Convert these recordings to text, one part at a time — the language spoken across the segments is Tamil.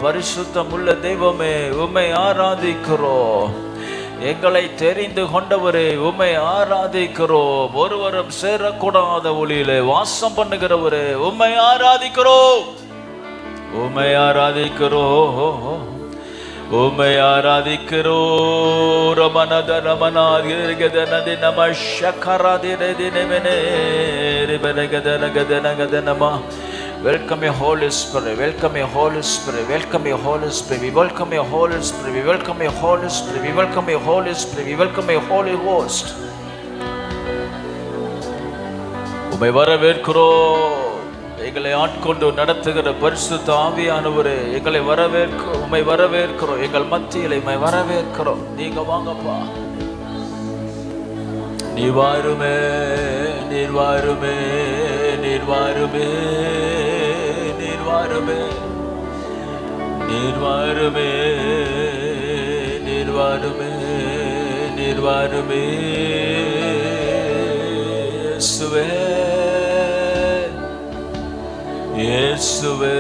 பரிசுத்தமுள்ள தெய்வமே உம்மை ஆராதிக்கிறோம். எங்களை தெரிந்து கொண்டவரே உம்மை ஆராதிக்கிறோம். ஒருவரும் சேரக்கூடாத ஒளியிலே வாசம் பண்ணுகிறவரே உம்மை ஆராதிக்கிறோம். உம்மை ஆராதிக்கிறோம். உம்மை ஆராதிக்கிறோம். ரமணத ரமணாதி நம ஷக்கராதினமா. Welcome your Holy Spirit, welcome your Holy Spirit, welcome your Holy Spirit, we welcome your Holy Spirit, we welcome your Holy Spirit, we welcome your Holy Spirit, we welcome your Holy Ghost. உம்மை வரவேற்கிறோம். எங்களை ஆட்கொண்டு நடத்துகிற பரிசுத்த ஆவியானவரே எங்களை வரவேற்கிறோம். உம்மை வரவேற்கிறோம். எங்கள் மத்தியில் உம்மை வரவேற்கிறோம். நீங்க வாங்கப்பா. நீர் வாருமே, நீர் வாருமே, நீர் வாருமே, நீர் வாருமே, நீர் வாருமே, நீர் வாருமே, நீர் வாருமே. இயேசுவே, இயேசுவே,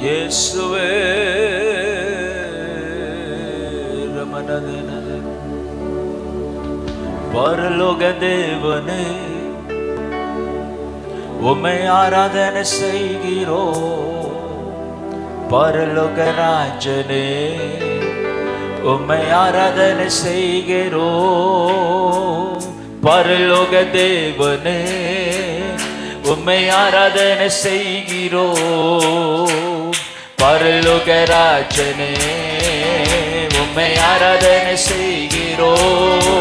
இயேசுவே. ரமணதன பரலோக தேவனே உம்மை ஆராதனை செய்கிறோம். பரலோக ராஜனே உம்மை ஆராதனை செய்கிறோம். பரலோக தேவனே உம்மை ஆராதனை செய்கிறோம். பரலோக ராஜனே உம்மை ஆராதனை செய்கிறோம்.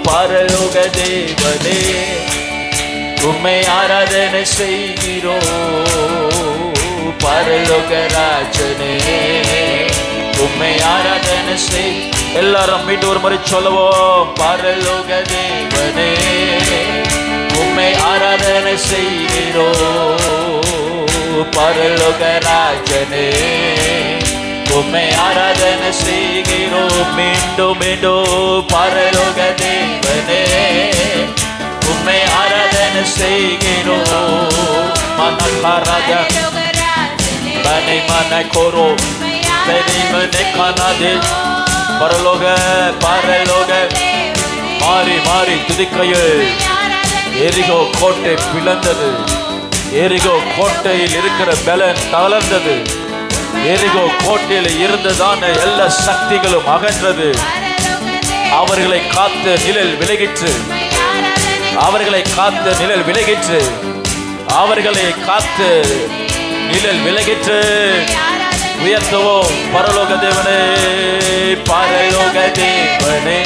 பரலோக தேவனே உம்மை ஆராதனை செய்கிறோம். பரலோக ராஜனே உம்மை ஆராதனை செய். எல்லாரும் மீண்டும் ஒரு முறை சொல்லுவோம். பரலோக தேவனே உம்மை ஆராதனை செய்கிறோம். பரலோக ராஜனே உம்மை ஆராதனை செய்கிறோம். மீண்டும் மீண்டும் பரலோக தேவனே உம்மை ஆராதனை செய்கிறோம். மனகாராஜா பனை மனை கோரோ பெனி மனை காணாதே. பரலோக பரலோக மாறி மாறி துதிக்கையே. எரிகோ கோட்டை பிளந்தது. எரிகோ கோட்டையில் இருக்கிற பலன் தளர்ந்தது. எரிகோ கோட்டையில் இருந்ததான எல்லா சக்திகளும் அகன்றது. அவர்களை காத்த நிழல் விலகிற்று. அவர்களை காத்த நிழல் விலகிற்று. அவர்களை காத்த நிழல் விலகிற்று. உயர்த்துவோம். பரலோக தேவனே, பரலோக தேவனே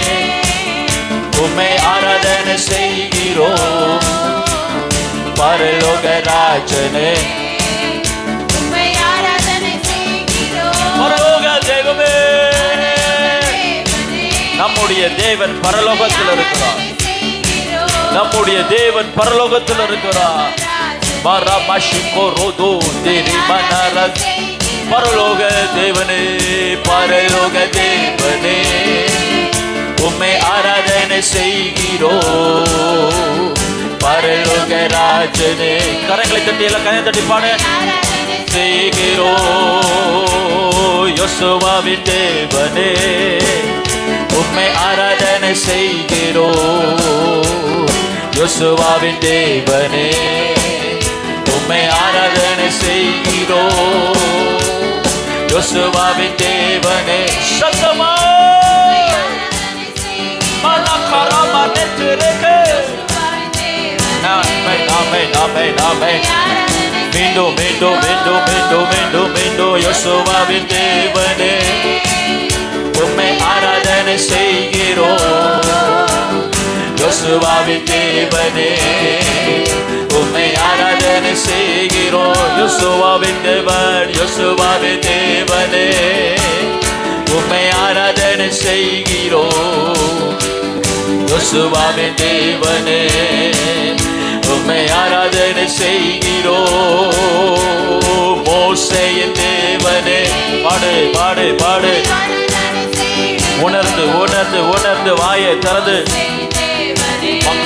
உம்மை ஆராதனை செய்கிறோம். பரலோக ராஜனே பரலோக தேவனே. நம்முடைய தேவன் பரலோகத்தில் இருக்கிறார். நம்முடைய தேவன் பரலோகத்தில் இருக்கிறார். பரலோக தேவனே, பரலோக தேவனே உம்மை ஆராதனை செய்கிறோம். பரலோக ராஜனே. கரங்களை தட்டி எல்லாம் கையை தட்டி பாட செய்கிறோம். யோசுவாவின் தேவனே உம்மை ஆராதனை செய்கிறோம். யோசுவாவின் தேவனே உம்மை ஆராதனை செய்கிறோம். யோசுவாவின் தேவனே சத்தமா மனகரமா நெற்றிரே. நாமே நாமே நாமே நாமே. மீண்டும் மீண்டும் மீண்டும் மீண்டும் மீண்டும் மீண்டும். யோசுவாவின் தேவனே உம்மை ஆராதனை செய்கிறோம். யோசுவாவின் தேவனே உம்மை ஆராதனை செய்கிறோம். யோசுவாவின் தேவன், யோசுவாவின் தேவனே உம்மை ஆராதனை செய்கிறோம். யோசுவாவின் தேவனே உம்மை ஆராதனை செய்கிறோம். மோசேயின் தேவனே பாடு பாடு பாடு. உணர்ந்து உணர்ந்து உணர்ந்து வாயை திறந்து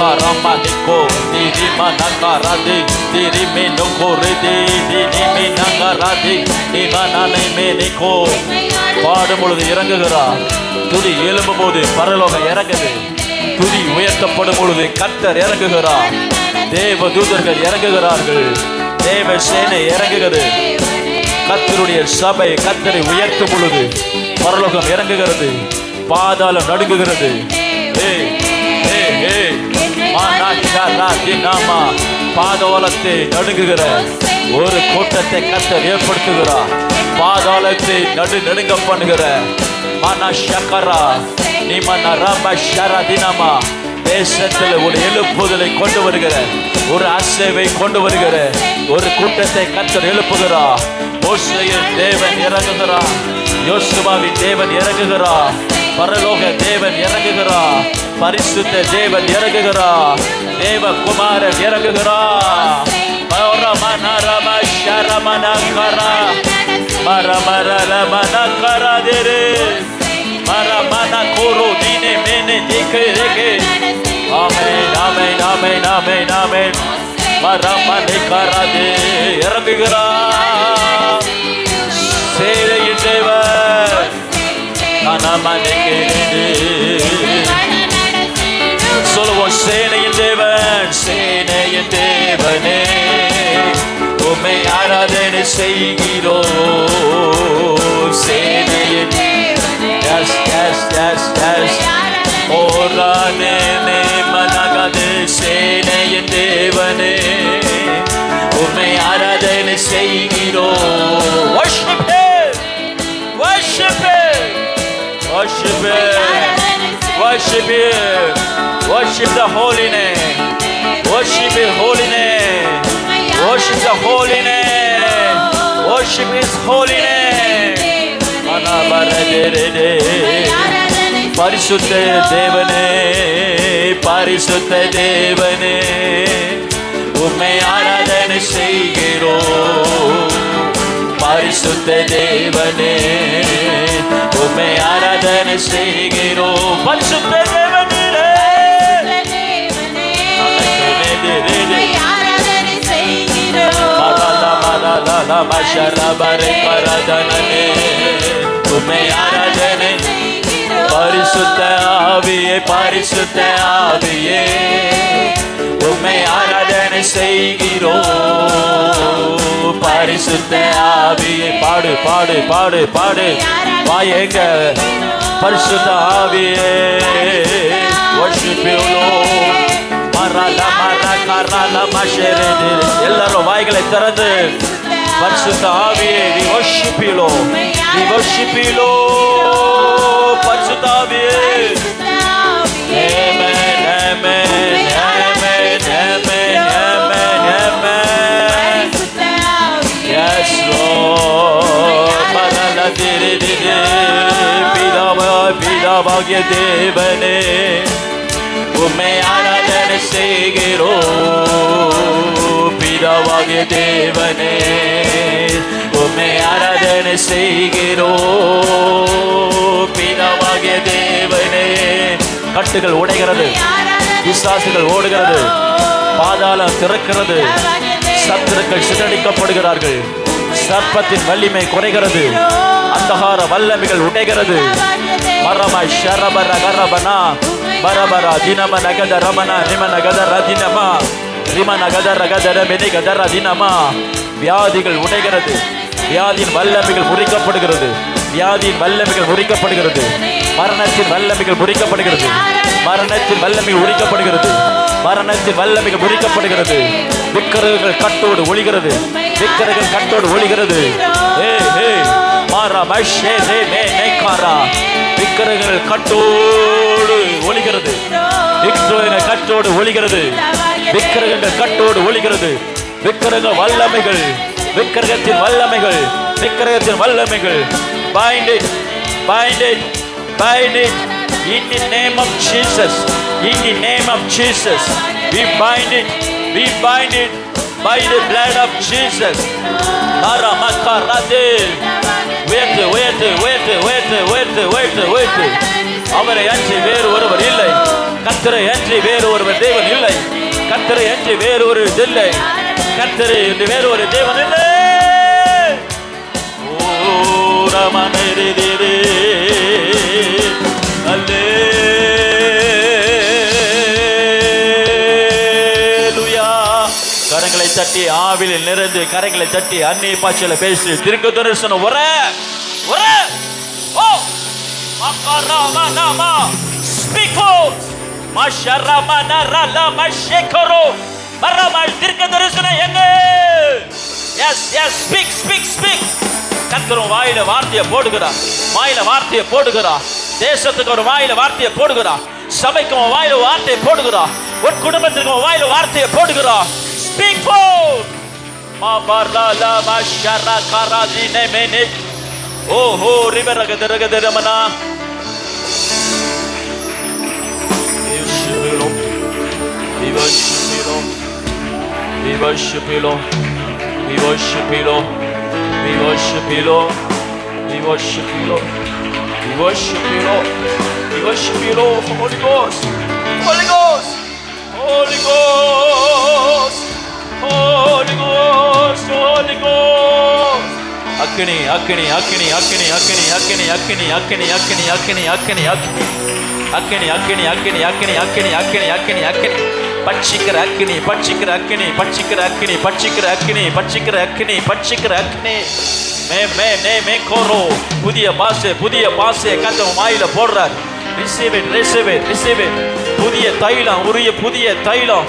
karama niko dirima nakarade dirime nokorede dirime nakarade divanane meniko. பாடும் பொழுது இறங்குகிறார். துதி எழும்பும் போது பரலோகம் இறங்குது. துதி உயர்த்தப்படும் பொழுது கர்த்தர் இறங்குகிறார். தேவ தூதர்கள் இறங்குகிறார்கள். தேவ சேனை இறங்குகிறது. கர்த்தருடைய சபை கர்த்தரை உயர்த்தும் பொழுது பரலோகம் இறங்குகிறது. பாதாளம் நடுங்குகிறது. பாதாளத்தை நடுங்குகிற ஒரு கூட்டத்தை கர்த்தர் ஏற்படுத்துகிறார். பாதாளத்தை நடுங்க பண்ணுகிற தேசத்தில் ஒரு எழுப்புதலை கொண்டு வருகிற ஒரு அசைவை கொண்டு வருகிற ஒரு கூட்டத்தை கர்த்தர் எழுப்புகிறார். மோசேயின் தேவன் இறங்குகிறார். யோசுவாவின் தேவன் இறங்குகிறார். பரலோக தேவன் இறங்குகிறார். பரிசுத்த தேவன் இறங்குகிறார். தேவ குமாரன் இறங்குகிறார். இறங்குகிறார். சேனையின் தேவன் சொல்லுவோம். சேனையின் தேவன் சேனையின் தேவனே உம்மை ஆராதனை செய்கிறோம். சேனையின் சேனையின் தேவனே உம்மை ஆராதனை செய்கிறோம். worship him, worship him, worship him, worship him, worship the holy name, worship his holy name, worship the holy name, worship his holy name. பரிசுத்த தேவனே பரிசுத்த தேவனே உம்மை ஆராதனை செய்கிறோம். பரிசுத்த தேவனே உம்மை ஆராதனை செய்கிறோம். பரிசுத்த தேவனே உம்மை ஆராதனை. பரிசுத்த ஆவியே பரிசுத்த ஆவியே உம்மை ஆராதனை செய்கிறோம். பரிசுத்த ஆவியே பாடு பாடு பாடு பாடு வாயேங்க. பரிசுத்த ஆவியே worship you Lord. எல்லாரும் வாய்களை திறந்து பரிசுத்த ஆவியே we worship you Lord, we worship you Lord. பரிசுத்த ஆவியே amen amen amen amen amen amen yes Lord. பிதாவாகிய தேவனே உம்மை ஆராதனை செய்கிறோம். பிதாவாகிய தேவனே உம்மை ஆராதனை செய்கிறோம். பிதாவாகிய தேவனே. கட்டுகள் உடைகிறது. பிசாசுகள் ஓடுகிறது. பாதாளம் திறக்கிறது. சத்துருக்கள் சிதறடிக்கப்படுகிறார்கள். சர்ப்பத்தின் வலிமை குறைகிறது. அந்தகார வல்லமைகள் உடைகிறது. மரமா ஷரபர கரபனா பரபரா தினம நகத ரமணா நிம நகத ரதினமா ரிம நகத ரகதர மெனி கதர தினமா. வியாதிகள் உடைகிறது. வியாதியின் வல்லமைகள் முறிக்கப்படுகிறது. வியாதியின் வல்லமைகள் முறிக்கப்படுகிறது. மரணத்தின் வல்லமைகள் முறிக்கப்படுகிறது. மரணத்தின் வல்லமைகள் உரிக்கப்படுகிறது. மரணத்தின் வல்லமைகள் முறிக்கப்படுகிறது. விக்கிரகங்கள் கட்டோடு ஒளிகிறது. விக்கிரகங்கள் கட்டோடு ஒளிகிறது. விக்கிரகங்கள் கட்டோடு ஒளிகிறது. விக்கிரகங்கள் கட்டோடு ஒளிகிறது. விக்கிரகங்கள் கட்டோடு ஒளிகிறது. விக்கிரக வல்லமைகள். விக்கிரகத்தின் வல்லமைகள். விக்கிரகத்தின் வல்லமைகள். bind it, bind it, bind it in the name of Jesus. In the name of Jesus we bind it. We bind it by the blood of Jesus. Naramakkarade. wait. அவரை அன்றி வேறு ஒருவர் இல்லை. கர்த்தரை அன்றி வேறு ஒரு தேவன் இல்லை. கர்த்தரை அன்றி வேறு ஒரு இல்லை. கர்த்தரை அன்றி வேறு ஒரு தேவன் இல்லை. ஓ ரமனரிதிரே அல்லேலூயா. கரங்களை தட்டி ஆவியில் நிறைந்து கரங்களை தட்டி அந்நிய பாஷையில பேசி தீர்க்க தரிசனம் ஒரே ஒரே ஓ மகரமனமா ஸ்பீக்கோ மஷரமனரல மஷேகரோ மரமல் தீர்க்க தரிசனம் எங்க? Yes yes speak speak speak. கர்த்தரும் வாயில வார்த்தையை போடுகிறார். வாயில வார்த்தையை போடுகிறார். தேசத்துக்கு ஒரு வாயில வார்த்தையை போடுகிறார். சபைக்கு வாயில வார்த்தையை போடுகிறார். ஒரு குடும்பத்திற்கு வாயில வார்த்தையை போடுகிறார். ஸ்பீக் ஃபோர் மாபரலா மஷரா கராதினே மேனே ஓஹோ ரிவரகதரகதரமனா we worship you Lord. We worship you Lord. We worship you Lord. We worship you Lord. We worship you Lord. We worship you Lord. Holy Ghost. Holy Ghost. Holy Ghost. Holy Ghost. Holy Ghost. Akini, akini, akini, akini, akini, akini, akini, akini, akini, akini, akini, akini. Akini, akini, akini, akini, akini, akini, akini, akini. பட்சிக்கிற அக்கினி, பட்சிக்கிற அக்கினி, பட்சிக்கிற அக்கினி, பட்சிக்கிற அக்கினி, பட்சிக்கிற அக்கினி, பட்சிக்கிற அக்கினி. மே கோரோ புதிய பாஷை, புதிய பாஷையை கர்த்தர் வாயில போடுறார். Receive it, receive it, receive it. புதிய தைலம், உரிய புதிய தைலம்.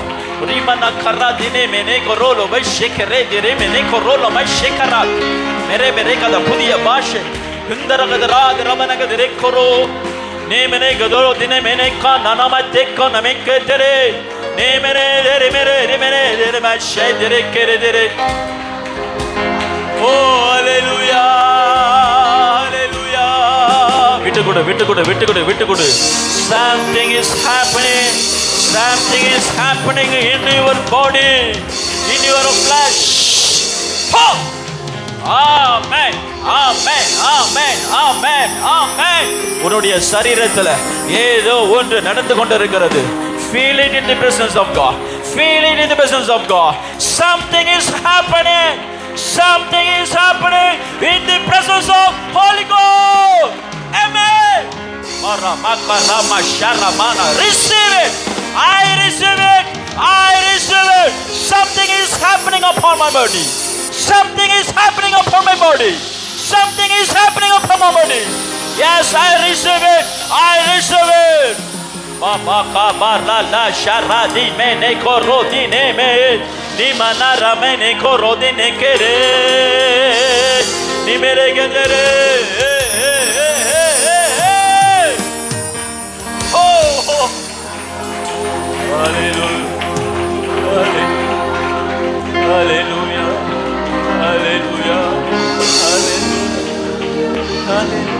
ரிமனா கரா தினே மேனே கோரோலோ வை ஷேக்கரே திரே மேனே கோரோலோ வை ஷேக்கரா. மேரே கத புதிய பாஷை. குந்தரகதரா ரமனக திரே கோரோ. நே மேனே கதோ தினே மேனே கா நனமத்தே கா நமக்கே தெரே. Ne mere dere mere dere maşe dere kere dere. Oh hallelujah hallelujah. விட்டு கொடு. Something is happening. Something is happening in your body, in your flesh. Oh! Amen. Amen. Amen. Amen. Amen. உன்னுடைய சரீரத்துல ஏதோ ஒன்று நடந்து கொண்டிருக்கிறது. Feel it in the presence of God. Feel it in the presence of God. Something is happening. Something is happening in the presence of Holy Ghost. Amen. Receive it. I receive it. I receive it. Something is happening upon my body. Something is happening upon my body. Something is happening upon my body. Yes, I receive it. I receive it. Mama kabara la sharadi mene korodi ne me ni manara mene korodi ne kere ni mere gendere. Oh hallelujah hallelujah hallelujah hallelujah hallelujah.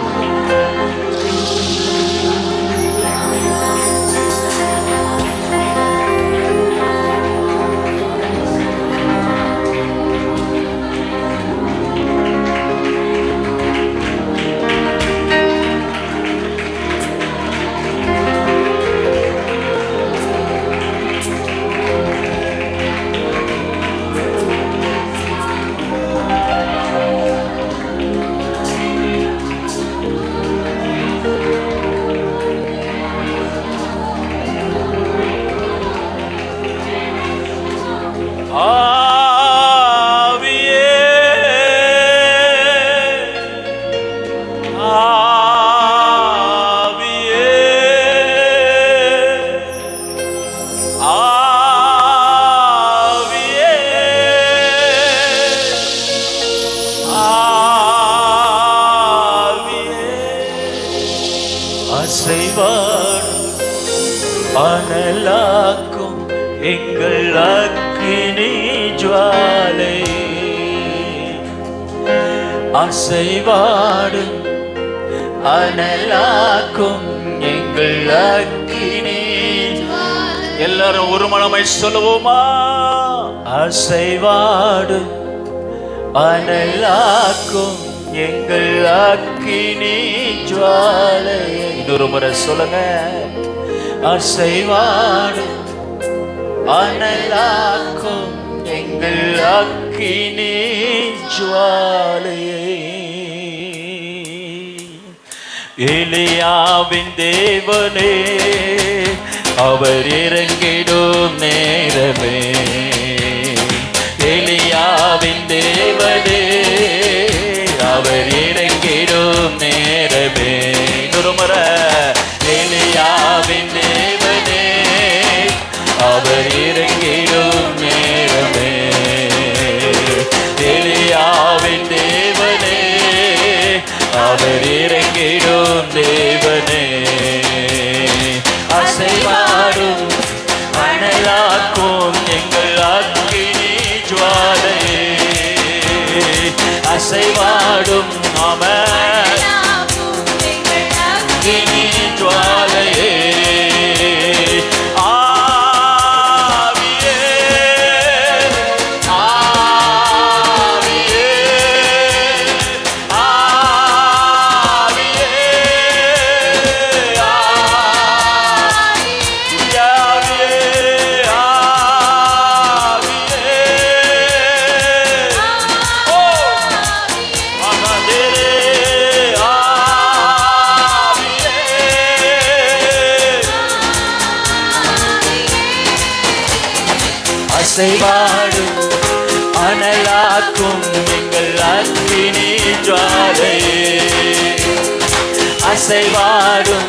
அனலாக்கும் எங்கள் அக்கினி ஜுவாலை அசைவாடும் அனலாக்கும் எங்கள் அக்கினி. எல்லாரும் ஒரு மனமாய் சொல்லுவோமா? அசைவாடும் அனலாக்கும் எங்கள் அக்கினி ஜுவாலை. இன்னொரு முறை சொல்லுங்க. அசைவாடும் அனலாக்கும் எங்கள் அக்கினி ஜுவாலையே. எலியாவின் தேவனே அவர் இறங்கிடும் நேரமே. எலியாவின் தேவனே அவர் இறங்கிடும் நேரமே. நுறுமுற எலியாவின் தேவனே அவர் இறங்கிடும் நேரமே. எலியாவின் தேவனே அவர் இறங்கிடும் தேவனே. அசைவாடும் அனலாக்கும் எங்கள் அக்கினி ஜுவாலையே. அசைவாடும் அக்கினி ஜுவாலையே. அசைவாடும் அனலாக்கும் எங்கள் அக்கினி ஜுவாலையே. அசைவாடும்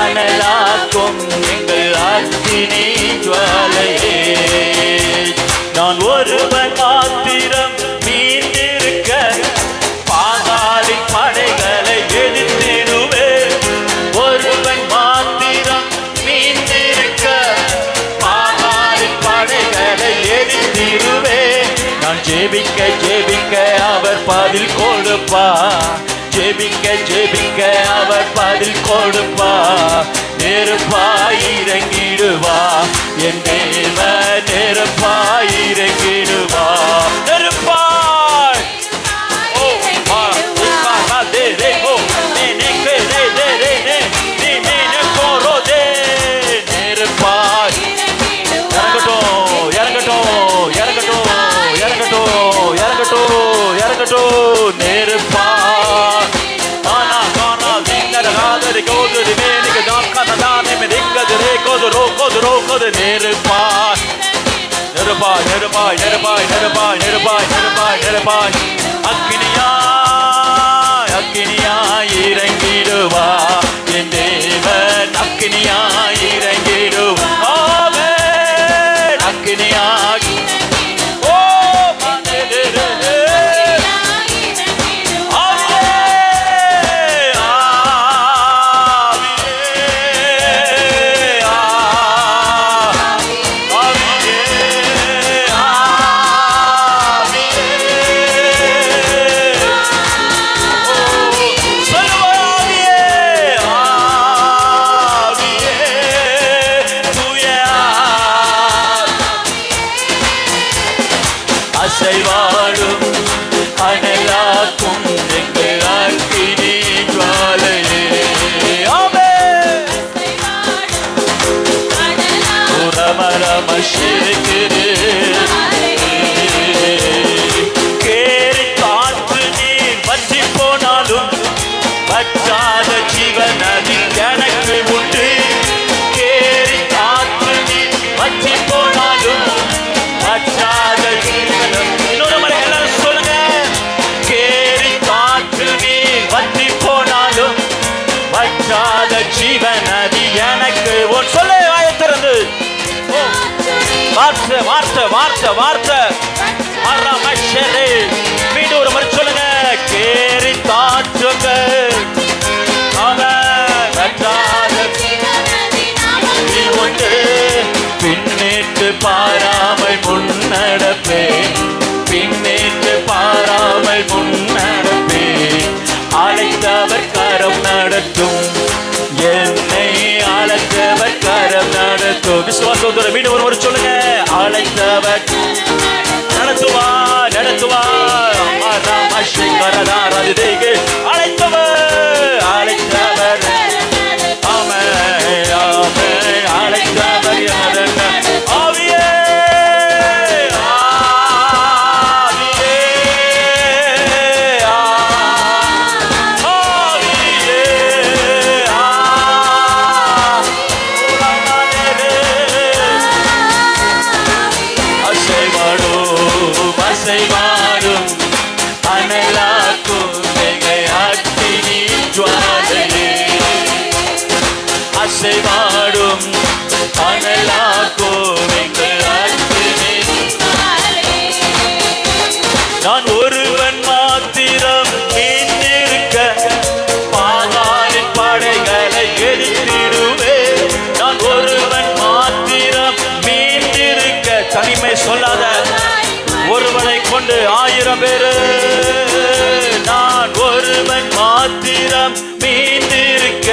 அனலாக்கும் எங்கள் அக்கினி ஜுவாலையே. நான் ஒருவன் மாத்திரம் மீந்திருக்க பாதாளி படைகளை எதிர்த்திடுவேன். ஒருவன் மாத்திரம் மீந்திருக்க பாதாளி படைகளை எதிர்த்திடுவேன். நான் ஜெபிக்க ஜெபிக்க அவர் பதில் கொடுப்பா. ஜெபிக்க ஜெபிக்க அவர் பதில் கொடுப்பா. நெருப்பாய் இறங்கிடுவா என் தேவன். நெருப்பாய் இறங்கிடுவா. நெருப்பாய் நெருப்பாய் இறங்கட்டும் இறங்கட்டும் இறங்கட்டும் இறங்கட்டும் இறங்கட்டும். நெருப்பா நெருப்பாய் நெருப்பாய் நெருப்பாய் நெருப்பாய் நெருப்பாய் நெருப்பாய் நெருப்பாய் அக்கினியாய் அக்கினியாய் இறங்கிடுவா என் தேவன். அக்கினியாய் இறங்கிடுவா. அக்கினியாய் அசைவாடும் அனலாக்கும் எங்கள் அக்கினி ஜுவாலையே. ஆமென். உரமரம சிரிக்குது கேரி காற்று நீர் வற்றி போனாலும் வற்றாத ஜீவன் நதி எனக்கு உண்டு. கேரி காற்று நீர் வற்றி போனாலும் வற்றாத ஜீவனதி எனக்கு ஒரு சொல்ல ஆயத்திறந்து வார்த்தை வார்த்தை வார்த்தை வார்த்தை மீண்டும் ஒரு மாதிரி சொல்லுங்க. கேரி தாற்றுங்க உண்டு. பின்னேற்று பாராமல் முன்னடப்பேன். பின்னேற்று பாராமல் முன்னடப்பேன். அழைத்தவர் கரம் நடத்தும். என்னை அழைத்தவர் கரம் நடத்தும். விசுவாசத்தோட மீண்டும் ஒரு சொல்லுங்க. அழைத்தவர் நடத்துவா நடத்துவா. அழைத்தவர் அழைத்தவர். ஆமென் ஆமென். அசைவாடும் அனலாக்கும் மிகை அக்கினி ஜுவாலையே, அசைவாடும் அனலாக்கும் மிகை அக்கினி. நான் ஒருவன் மாத்திரம் மீண்டிருக்க பாகாலின் படைகளை எதிர்த்திடுவேன். நான் ஒருவன் மாத்திரம் மீண்டிருக்க, தனிமை சொல்லாத, ஒருவனை கொண்டு 1000 பேரு. நான் ஒருவன் மாத்திரம் மீண்டிருக்க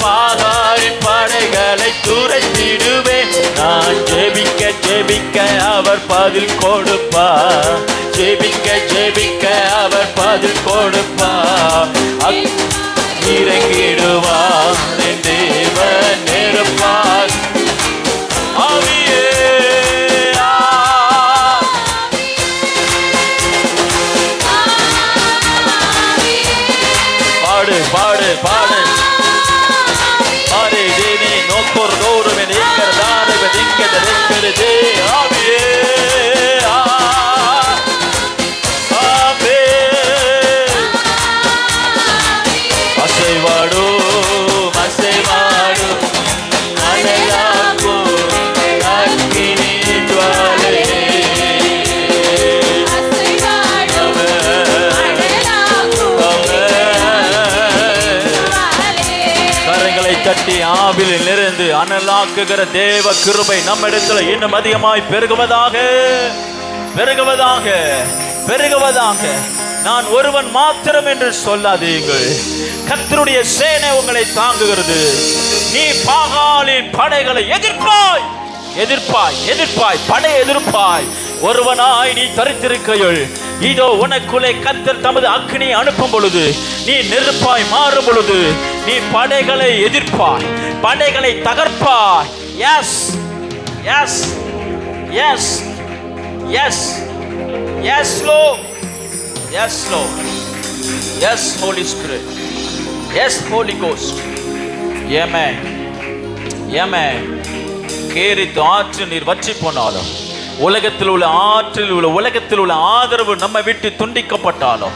பாகாலின் படைகளை துரைத்திடுவேன். நான் ஜெபிக்க ஜெபிக்க அவர் பதில் கொடுப்பார், ஜெபிக்க ஜெபிக்க அவர் பதில் கொடுப்பார். இறங்கிடுவார் என் தேவன் இருப்பார். ஆவியே பாடு பாடு பாடு பாடு தேனே நோக்கோர் நோருமே நீக்கர் தானே திங்கத ரெக்கருதே. ஆவியே அசைவாடும் அசைவாடும் அனலாக்கும் அக்கினி ஜுவாலையே, கரங்களை தட்டி ஆவியில் நிறைந்து அனலாக்குகிற தேவ கிருபை நம்மிடத்தில் இன்னும் அதிகமாய் பெருகுவதாக பெருகுவதாக பெருகுவதாக. நான் ஒருவன் மாத்திரம் என்று சொல்லாதீர்கள், கர்த்தருடைய சேனை உங்களை தாங்குகிறது. நீ பாகாலின் படைகளை எதிர்ப்பாய் எதிர்ப்பாய் எதிர்ப்பாய், படை எதிர்ப்பாய். ஒருவனாய் நீ தரித்திருக்கையில் இதோ உனக்குள்ளே கர்த்தர் தமது அக்கினியை அனுப்பும் பொழுது, நீ நெருப்பாய் மாறும் பொழுது, நீ படைகளை எதிர்ப்பாய், படைகளை தகர்ப்பாய். Yes yes yes yes yes Lord Yes, Lord. Yes, Holy Spirit. Yes, Holy Ghost. Amen. Amen. கேரித்து ஆற்று நீர் வற்றி போனாலும், உலகத்தில் உள்ள ஆற்றில் உள்ள உலகத்தில் உள்ள ஆதரவு நம்ம விட்டு துண்டிக்கப்பட்டாலும்,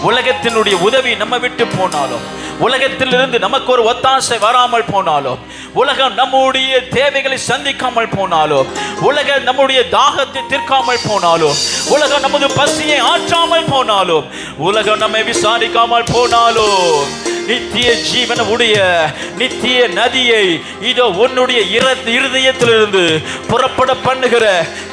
உலகத்தினுடைய உதவி நம்ம விட்டு போனாலும், உலகத்திலிருந்து நமக்கு ஒரு ஒத்தாசை வராமல் போனாலும், உலகம் நம்முடைய தேவைகளை சந்திக்காமல் போனாலும், உலகம் நம்முடைய தாகத்தை தீர்க்காமல் போனாலும், உலகம் நமது பசியை ஆற்றாமல் போனாலும், உலகம் நம்மை விசாரிக்காமல் போனாலும், நித்திய ஜீவன உடைய நித்திய நதியை இதோ உன்னுடைய இருதயத்திலிருந்து புறப்பட பண்ணுகிற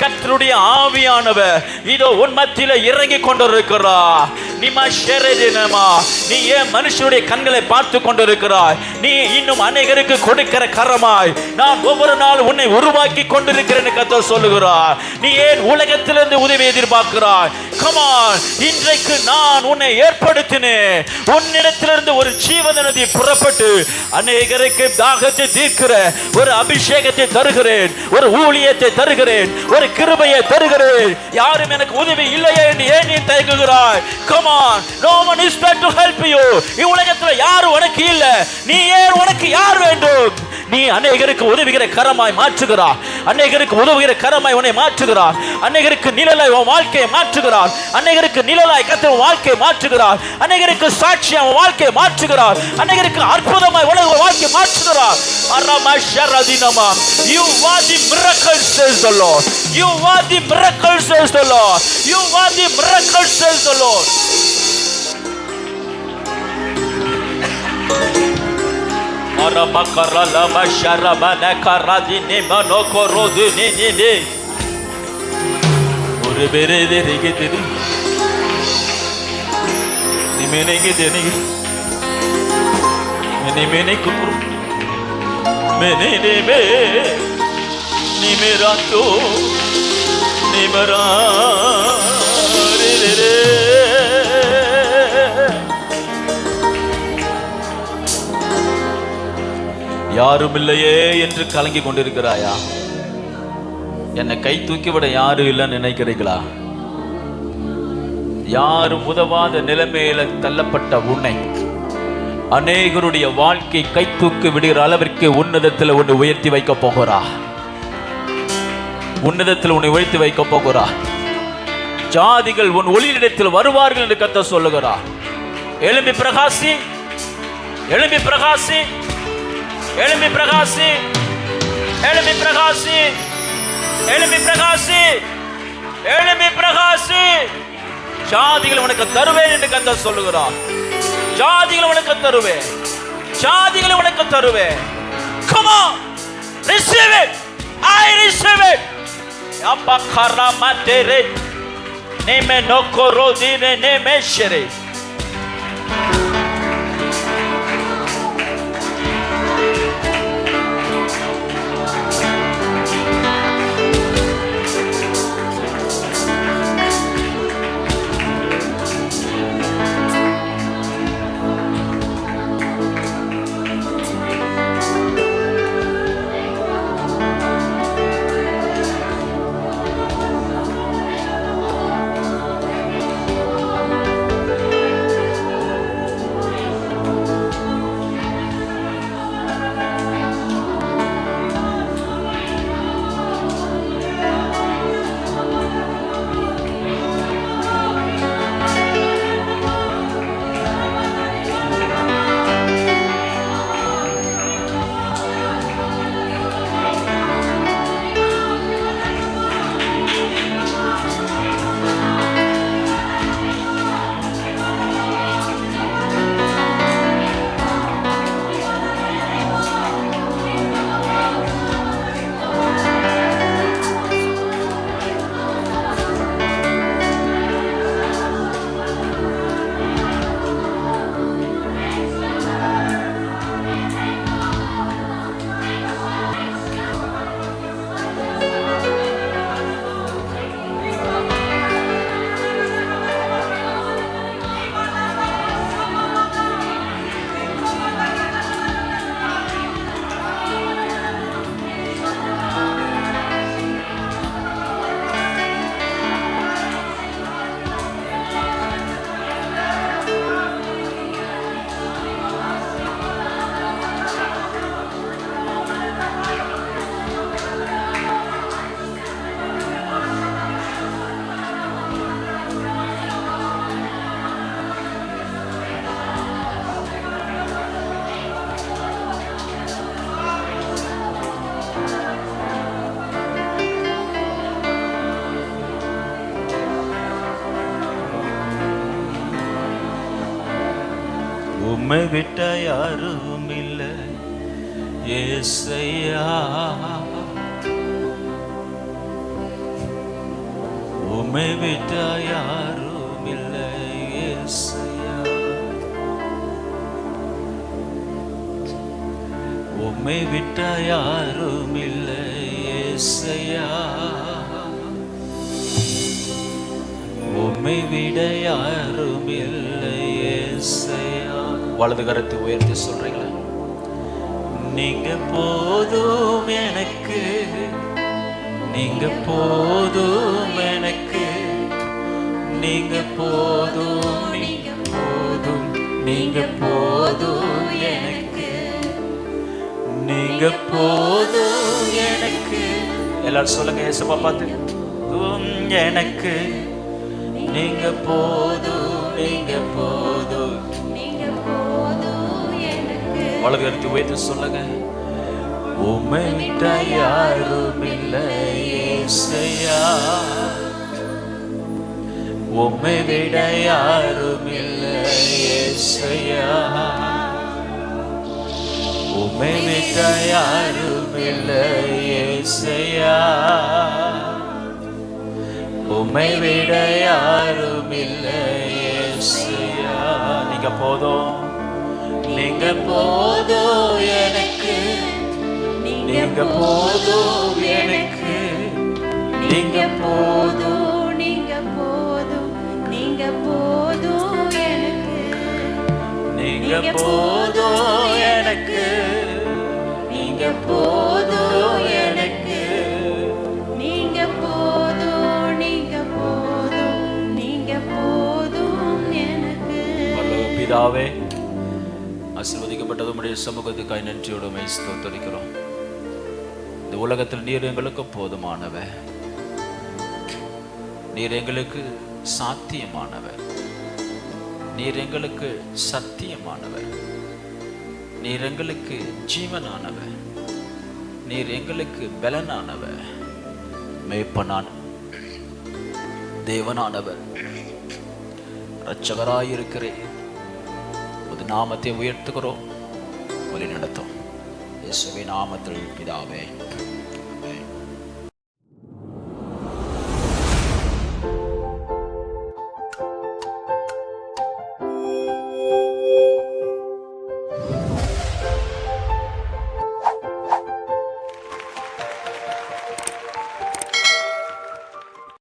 கர்த்தருடைய ஆவியானவர் இதோ உன் மத்தியில இறங்கி கொண்டிருக்கிறார். நீ ஏன் மனுஷனுடைய கண்களை பார்த்து கொண்டிருக்கிறாய்? நீ இன்னும் அநேகருக்கு கொடுக்கிற கரமாய் நான் ஒவ்வொரு நாள் உன்னை உருவாக்கி கொண்டிருக்கிறேன் கர்த்தர் சொல்லுகிறார். நீ ஏன் உலகத்திலிருந்து உதவி எதிர்பார்க்கிறாய்? கமான், இன்றைக்கு நான் உன்னை ஏற்படுத்தினேன். உன்னிடத்திலிருந்து ஒரு ஜீவன நதி புறப்பட்டு அநேகருக்கு தாகத்தை தீர்க்கிற ஒரு அபிஷேகத்தை தருகிறேன், ஒரு ஊழியத்தை தருகிறேன், ஒரு கிருபையை தருகிறேன். யாரும் எனக்கு உதவி இல்லையே என்று ஏன் நீ தயங்குகிறாய்? Come on, no one is there to help you. இவ்வுலகத்தில் யாரும் உனக்கு இல்லை, நீ ஏன் உனக்கு யார் வேண்டும்? நீ அநேகருக்கு உதவுகிற கரமாய் மாற்றுகிறார், அநேகருக்கு உதவுகிற கரமாய் உன்னை மாற்றுகிறார், அநேகருக்கு நிழலாய் உன் வாழ்க்கையை மாற்றுகிறார், அநேகருக்கு நிழலாய் கர்த்தர் உன் வாழ்க்கையை மாற்றுகிறார், அநேகருக்கு சாட்சியா உன் வாழ்க்கையை மாற்றுகிறார், அநேகருக்கு அற்புதமாய் உலக வாழ்க்கையை மாற்றுகிறார். You are the miracle says the Lord. You are the miracle says the Lord. You are the miracle says the Lord. Arabakarala basharabana karadini manokorodini ni ore bere derige dedi nimenege deni mene kuru mene be nimerato nimara re யாரும் இல்லையே என்று கலங்கி கொண்டிருக்கிறாயா? என்னை கை தூக்கிவிட யாரும் இல்லைன்னு நினைக்கிறீங்களா? யாரும் உதவாத நிலைமையில தள்ளப்பட்ட உன்னை அநேகருடைய வாழ்க்கை கை தூக்கி விடுகிற அளவிற்கு உன்னதத்தில் உன்னை உயர்த்தி வைக்க போகிறா. உன்னதத்தில் உன்னை உயர்த்தி வைக்க போகிறா. ஜாதிகள் உன் ஒளியிடத்தில் வருவார்கள் என்று கர்த்தர் சொல்லுகிறார். எழும்பி பிரகாசி, எழும்பி பிரகாசி, எழும்பி பிரகாசி, எழும்பி பிரகாசி, எழும்பி பிரகாசி, எழும்பி பிரகாசி. ஜாதிகள் உனக்கு தருவேன் என்று கர்த்தர் சொல்லுகிறார். ஜாதிகள் உனக்கு தருவேன், ஜாதிகள் உனக்கு தருவேன். Come on, receive it. I receive it. Appa karamatere neme nokorodine neme shere. உம்மை விட்ட யாரும் இல்லை ஏசையா, உம்மை விட்ட யாரும் இல்லை ஏசையா, உம்மை விட்ட யாரும் இல்லை ஏசையா, உம்மை விட யாரும் இல்லை ஏசையா. வலது கரத்தை உயர்த்தி சொல்றீங்களா? நீங்க போதும் எனக்கு, நீங்க போதும் எனக்கு, நீங்க போதும், நீங்க போதும், நீங்க போதும் எனக்கு, நீங்க போதும் எனக்கு. எல்லாரும் சொல்லுங்க ஏசப்பா பார்த்து, எனக்கு நீங்க போதும், நீங்க போதும், நீங்க போதும் எனக்கு. வலது கரத்தை உயர்த்தி சொல்லுங்க. உம்மை விட்ட யாரும் இல்லை ஏசையா, உம்மை விட யாரும் இல்லை ஏசையா, உம்மை விட்ட யாரும் இல்லை ஏசையா, உம்மை விட யாரும் இல்லை ஏசையா. நீங்க போதும், நீங்க போதும் எனக்கு, நீங்க போதும் எனக்கு, நீங்க போதும், நீங்க போதும், நீங்க போதும் எனக்கு, நீங்க போதும் எனக்கு, நீங்க போதும் எனக்கு, நீங்க போதும், நீங்க போதும், நீங்க போதும் எனக்கு. பிதாவே, ஆசீர்வதிக்கப்பட்டது உம்முடைய சமூகத்துக்காய் நன்றியோடு உம்மை ஸ்தோத்திரிக்கிறோம். இந்த உலகத்தில் நீர் எங்களுக்கு போதுமானவர். நீர் எங்களுக்கு சாத்தியமானவர், நீர் எங்களுக்கு சத்தியமானவர், நீர் எங்களுக்கு ஜீவனானவர், நீர் எங்களுக்கு பலனானவர், மேய்ப்பனான தேவனானவர், இரட்சகராயிருக்கிறேன். உமது நாமத்தை உயர்த்துகிறோம், வழி நடத்தும். இயேசுவின் நாமத்தில் பிதாவே.